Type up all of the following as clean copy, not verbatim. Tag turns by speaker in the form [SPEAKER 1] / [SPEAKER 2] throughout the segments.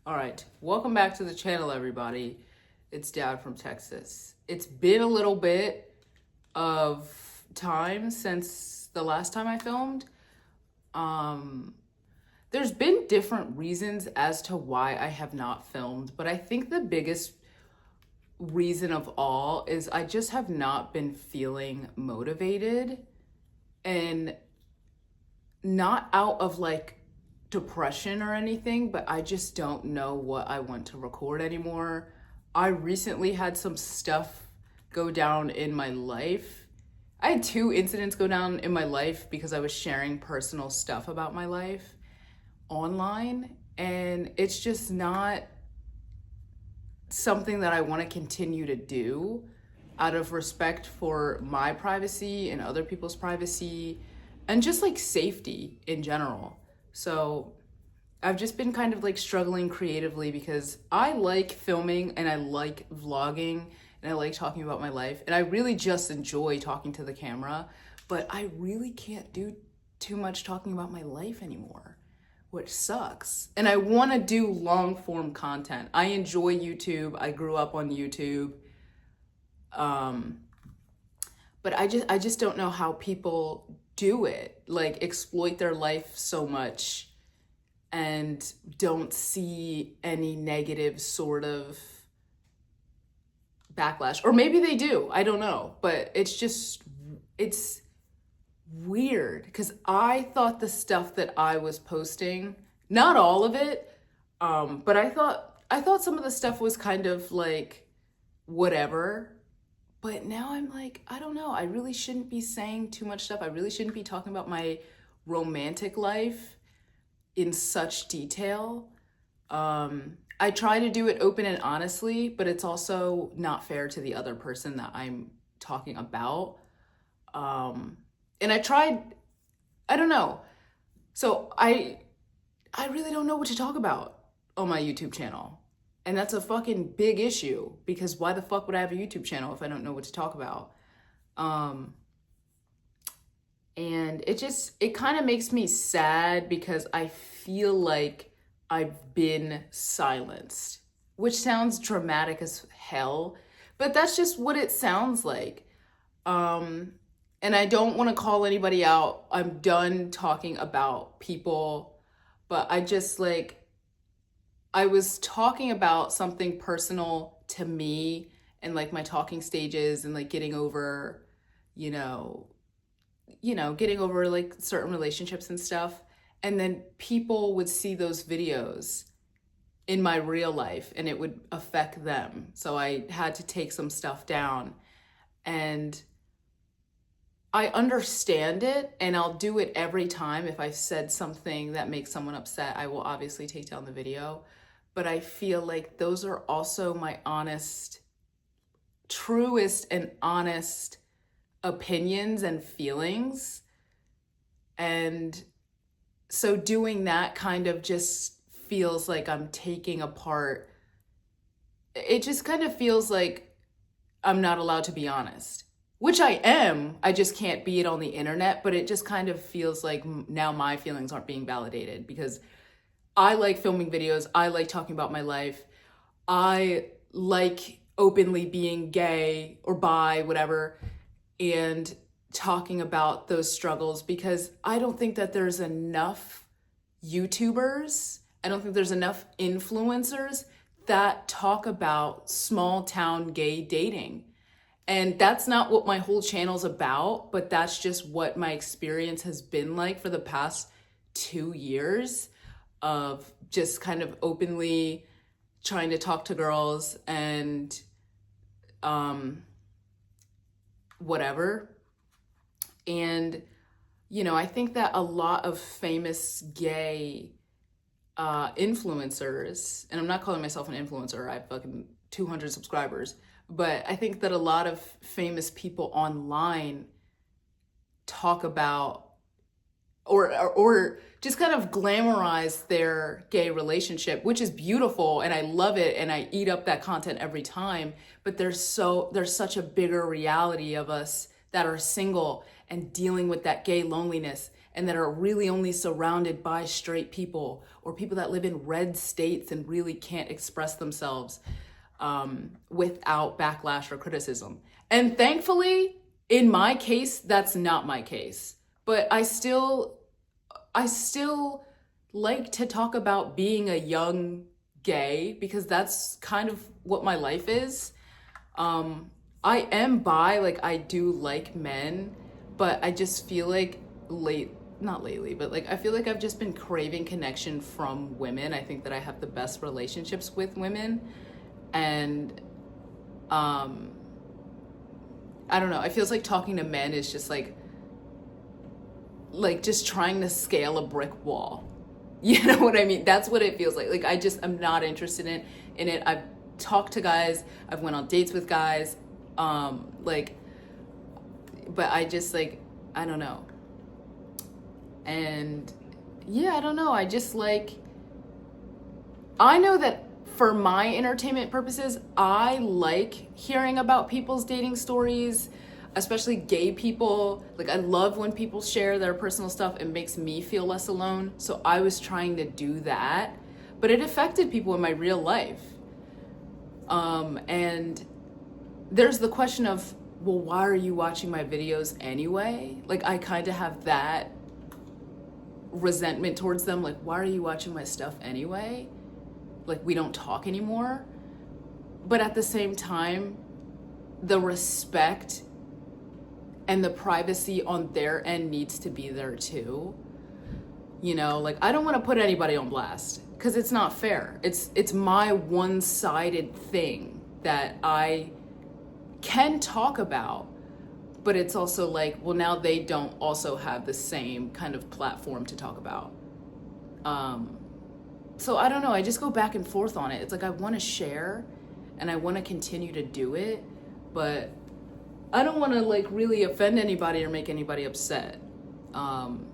[SPEAKER 1] All right, welcome back to the channel, everybody. It's Dad from Texas. It's been a little bit of time since the last time I filmed. Um, there's been different reasons as to why I have not filmed, but I think the biggest reason of all is I just have not been feeling motivated, and not out of like depression or anything, but I just don't know what I want to record anymore. I recently had some stuff go down in my life. I had two incidents go down in my life because I was sharing personal stuff about my life online, and it's just not something that I want to continue to do out of respect for my privacy and other people's privacy and just like safety in general. So I've just been kind of like struggling creatively because I like filming and I like vlogging and I like talking about my life, and I really just enjoy talking to the camera, but I really can't do too much talking about my life anymore, which sucks. And I want to do long form content. I enjoy YouTube. I grew up on YouTube. But I just don't know how people do it, like exploit their life so much and don't see any negative sort of backlash. Or maybe they do, I don't know, but it's weird because I thought the stuff that I was posting, not all of it, but I thought some of the stuff was kind of like whatever. But now I'm like, I don't know. I really shouldn't be saying too much stuff. I really shouldn't be talking about my romantic life in such detail. I try to do it open and honestly, but it's also not fair to the other person that I'm talking about. And I don't know. So I really don't know what to talk about on my YouTube channel. And that's a fucking big issue because why the fuck would I have a YouTube channel if I don't know what to talk about? And it kind of makes me sad because I feel like I've been silenced, which sounds dramatic as hell, but that's just what it sounds like. And I don't want to call anybody out. I'm done talking about people, but I was talking about something personal to me and like my talking stages and like getting over, getting over like certain relationships and stuff. And then people would see those videos in my real life and it would affect them. So I had to take some stuff down, and I understand it, and I'll do it every time. If I've said something that makes someone upset, I will obviously take down the video. But I feel like those are also my truest and honest opinions and feelings. And so doing that kind of just feels like I'm taking apart. It just kind of feels like I'm not allowed to be honest, which I am. I just can't be it on the internet, but it just kind of feels like now my feelings aren't being validated because I like filming videos. I like talking about my life. I like openly being gay or bi, whatever, and talking about those struggles because I don't think that there's enough YouTubers. I don't think there's enough influencers that talk about small town gay dating. And that's not what my whole channel's about, but that's just what my experience has been like for the past 2 years of just kind of openly trying to talk to girls and whatever. And, I think that a lot of famous gay influencers, and I'm not calling myself an influencer, I have fucking 200 subscribers, but I think that a lot of famous people online talk about or just kind of glamorize their gay relationship, which is beautiful and I love it and I eat up that content every time. But there's such a bigger reality of us that are single and dealing with that gay loneliness and that are really only surrounded by straight people, or people that live in red states and really can't express themselves without backlash or criticism. And thankfully, in my case, that's not my case. But I still like to talk about being a young gay, because that's kind of what my life is. I am bi, like I do like men, but I just feel like not lately, but like I feel like I've just been craving connection from women. I think that I have the best relationships with women, and I don't know, it feels like talking to men is just like just trying to scale a brick wall. You know what I mean? That's what it feels like. Like I'm not interested in it. I've talked to guys, I've went on dates with guys, but I just I don't know. And yeah, I don't know. I know that for my entertainment purposes, I like hearing about people's dating stories, especially gay people. Like I love when people share their personal stuff. It makes me feel less alone. So I was trying to do that, but it affected people in my real life. And there's the question of, well, why are you watching my videos anyway? Like I kind of have that resentment towards them. Like, why are you watching my stuff anyway? Like we don't talk anymore. But at the same time, the respect and the privacy on their end needs to be there too. You know, like I don't want to put anybody on blast, because it's not fair. It's my one-sided thing that I can talk about, but it's also like, well, now they don't also have the same kind of platform to talk about. So I don't know, I just go back and forth on it. It's like I want to share and I want to continue to do it, but I don't want to like really offend anybody or make anybody upset. And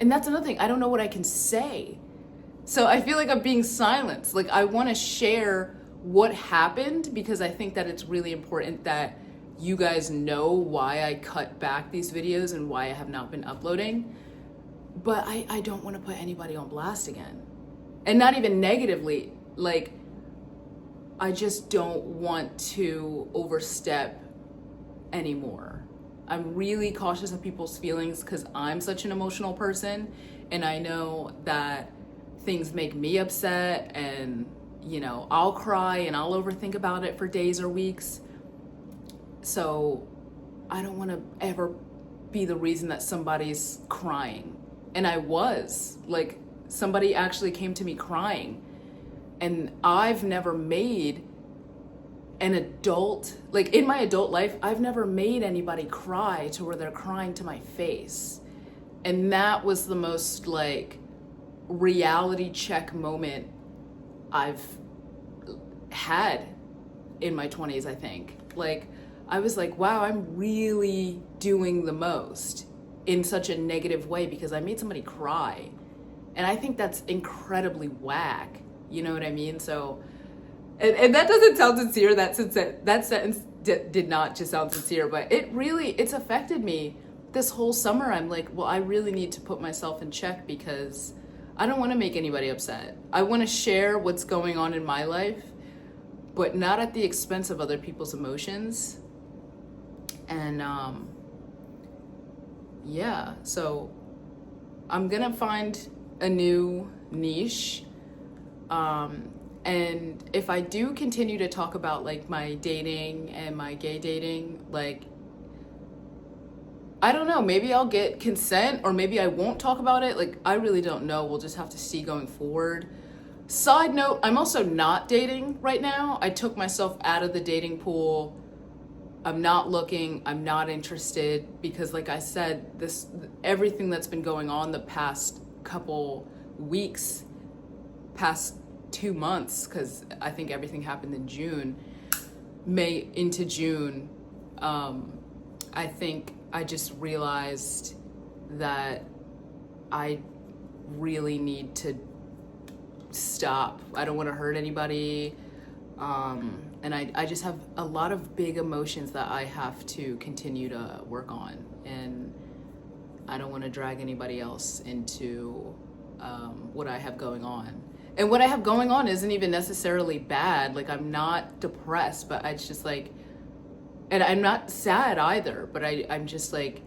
[SPEAKER 1] that's another thing, I don't know what I can say. So I feel like I'm being silenced. Like I want to share what happened, because I think that it's really important that you guys know why I cut back these videos and why I have not been uploading. But I don't want to put anybody on blast again. And not even negatively, like I just don't want to overstep anymore. I'm really cautious of people's feelings because I'm such an emotional person, and I know that things make me upset, and you know, I'll cry and I'll overthink about it for days or weeks. So I don't want to ever be the reason that somebody's crying. And I was, like, somebody actually came to me crying, and I've never made an adult, like in my adult life, I've never made anybody cry to where they're crying to my face. And that was the most like reality check moment I've had in my 20s, I think. Like, I was like, wow, I'm really doing the most in such a negative way because I made somebody cry. And I think that's incredibly whack. You know what I mean? So, and that doesn't sound sincere. That sentence did not just sound sincere, but it's affected me this whole summer. I'm like, well, I really need to put myself in check because I don't want to make anybody upset. I want to share what's going on in my life, but not at the expense of other people's emotions. And yeah, so I'm gonna find a new niche. And if I do continue to talk about like my dating and my gay dating, like, I don't know, maybe I'll get consent or maybe I won't talk about it. Like, I really don't know. We'll just have to see going forward. Side note, I'm also not dating right now. I took myself out of the dating pool. I'm not looking, I'm not interested because like I said, everything that's been going on the past couple weeks, past 2 months, because I think everything happened in June, May into June, I think I just realized that I really need to stop. I don't want to hurt anybody. And I just have a lot of big emotions that I have to continue to work on. And I don't want to drag anybody else into what I have going on. And what I have going on isn't even necessarily bad. Like, I'm not depressed, but it's just like, and I'm not sad either, but I'm just like,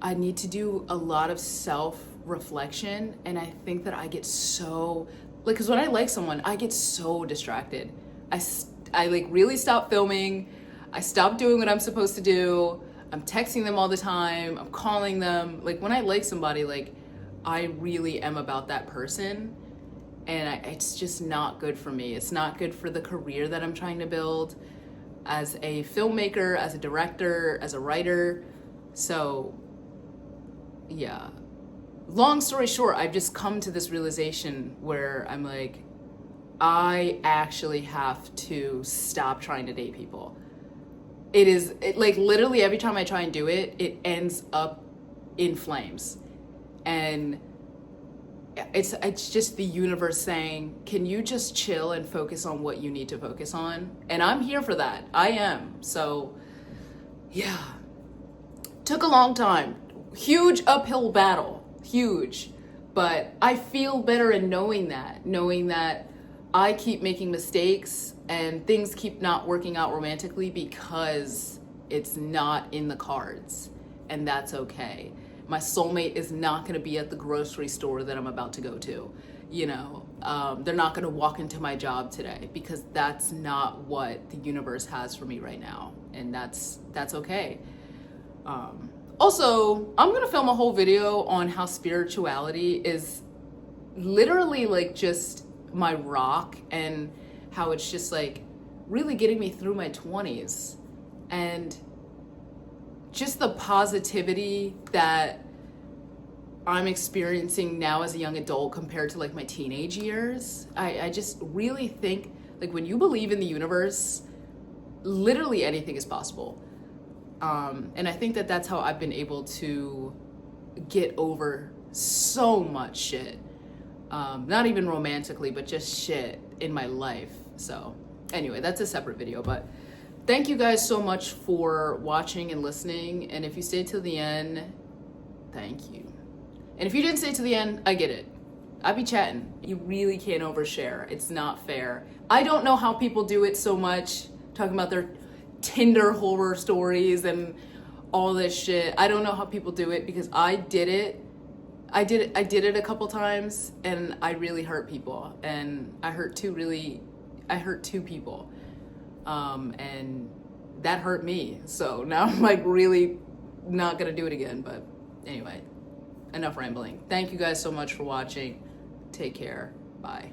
[SPEAKER 1] I need to do a lot of self-reflection. And I think that I get so, like, because when I like someone, I get so distracted. I like really stop filming. I stop doing what I'm supposed to do. I'm texting them all the time. I'm calling them. Like, when I like somebody, like, I really am about that person. And it's just not good for me. It's not good for the career that I'm trying to build as a filmmaker, as a director, as a writer. So, yeah. Long story short, I've just come to this realization where I'm like, I actually have to stop trying to date people. Like, literally every time I try and do it, it ends up in flames. And it's just the universe saying, can you just chill and focus on what you need to focus on? And I'm here for that. I am. So, yeah. Took a long time. Huge uphill battle. Huge. But I feel better in knowing that I keep making mistakes and things keep not working out romantically because it's not in the cards. And that's okay. My soulmate is not going to be at the grocery store that I'm about to go to. You know, they're not going to walk into my job today because that's not what the universe has for me right now. And that's okay. Also, I'm going to film a whole video on how spirituality is literally like just my rock, and how it's just like really getting me through my 20s, and just the positivity that I'm experiencing now as a young adult compared to like my teenage years. I just really think, like, when you believe in the universe, literally anything is possible. And I think that that's how I've been able to get over so much shit. Not even romantically, but just shit in my life. So anyway, that's a separate video, but thank you guys so much for watching and listening. And if you stayed till the end, thank you. And if you didn't stay to the end, I get it. I be chatting. You really can't overshare. It's not fair. I don't know how people do it so much, talking about their Tinder horror stories and all this shit. I don't know how people do it, because I did it. I did it a couple times, and I really hurt people. And I hurt two people. And that hurt me. So now I'm like really not gonna do it again. But anyway, enough rambling. Thank you guys so much for watching. Take care. Bye.